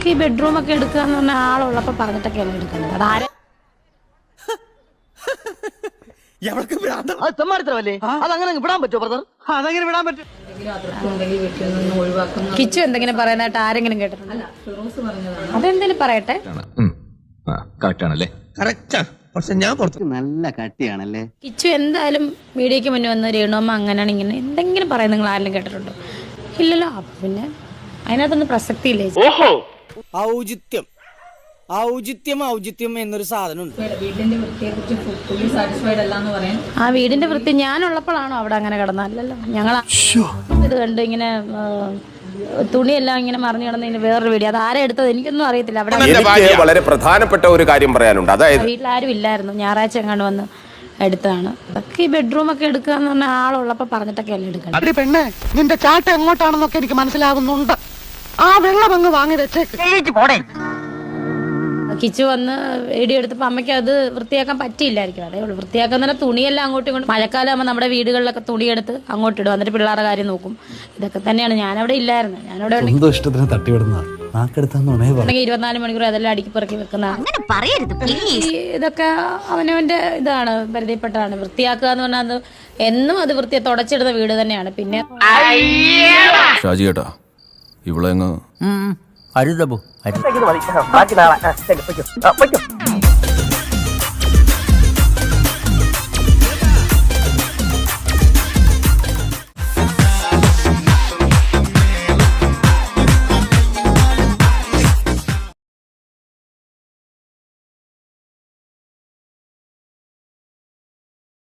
ഈ ബെഡ്റൂം ഒക്കെ എടുക്കുക എന്ന് പറഞ്ഞാൽ ആളുള്ളപ്പോൾ പറഞ്ഞിട്ടൊക്കെയല്ലേ എടുക്കുന്നത്. അതാരെ കിച്ചു എന്തെങ്കിലും പറയുന്നതായിട്ട് ആരെങ്കിലും കേട്ടിട്ടുണ്ടോ? അതെന്തെങ്കിലും പറയട്ടെ. നല്ല കട്ടിയാണല്ലേ. കിച്ചു എന്തായാലും മീഡിയക്ക് മുന്നേ വന്ന് രേണുമ്മ അങ്ങനെയാണ് ഇങ്ങനെ എന്തെങ്കിലും പറയാൻ നിങ്ങൾ ആരെങ്കിലും കേട്ടിട്ടുണ്ടോ? ഇല്ലല്ലോ. അപ്പൊ പിന്നെ അതിനകത്തൊന്നും പ്രസക്തിയില്ലേ. ഔചിത്യം ഔചിത്യം ഔചിത്യം എന്നൊരു സാധനമുണ്ട്. ആ വീടിന്റെ വൃത്തി ഞാനുള്ളപ്പോഴാണോ അവിടെ അങ്ങനെ കിടന്നല്ലോ? ഞങ്ങൾ ഇത് കണ്ട് ഇങ്ങനെ തുണിയെല്ലാം ഇങ്ങനെ മറിഞ്ഞു കിടന്നതിന് വേറൊരു വീഡിയോ. അത് ആരെ എടുത്തത് എനിക്കൊന്നും അറിയത്തില്ല. അവിടെ വളരെ പ്രധാനപ്പെട്ട ഒരു കാര്യം പറയാനുണ്ട്. അതായത് വീട്ടിലാരും ഇല്ലായിരുന്നു, ഞായറാഴ്ച എങ്ങാണ്ട് വന്ന് എടുത്തതാണ്. അതൊക്കെ ഈ ബെഡ്റൂം ഒക്കെ എടുക്കുക എന്ന് പറഞ്ഞാൽ ആളുള്ളപ്പോ പറഞ്ഞിട്ടൊക്കെയല്ലേ എടുക്കണം. പെണ്ണെ, നിന്റെ ചാട്ട എങ്ങോട്ടാണെന്നൊക്കെ എനിക്ക് മനസ്സിലാകുന്നുണ്ട്. ആ വെള്ളം അങ്ങ് വാങ്ങി വെച്ചേക്ക് പോടേ. കിച്ചു വന്ന് വീഡിയോ എടുത്തപ്പോൾ അമ്മയ്ക്ക് അത് വൃത്തിയാക്കാൻ പറ്റിയില്ലായിരിക്കും. അതേ ഉള്ളൂ. വൃത്തിയാക്കാൻ തന്നെ തുണിയെല്ലാം അങ്ങോട്ടും ഇങ്ങോട്ടും. മഴക്കാലം ആകുമ്പോൾ നമ്മുടെ വീടുകളിലൊക്കെ തുണിയെടുത്ത് അങ്ങോട്ട് ഇടും, എന്നിട്ട് പിള്ളേരുടെ കാര്യം നോക്കും. ഇതൊക്കെ തന്നെയാണ്. ഞാനവിടെ ഇല്ലായിരുന്നു. ഞാനവിടെ ഇഷ്ടത്തിന് തട്ടിവിടുന്ന 24 മണിക്കൂർ അതെല്ലാം അടുക്കി പെറുക്കി വെക്കുന്ന. ഇതൊക്കെ അവനവന്റെ ഇതാണ്, പരിധിപ്പെട്ടതാണ്. വൃത്തിയാക്കുക എന്ന് പറഞ്ഞാൽ എന്നും അത് വൃത്തിയെ തുടച്ചിടുന്ന വീട് തന്നെയാണ്. പിന്നെ ഷാജി കേട്ടാ ഇവിടെ അരുതബു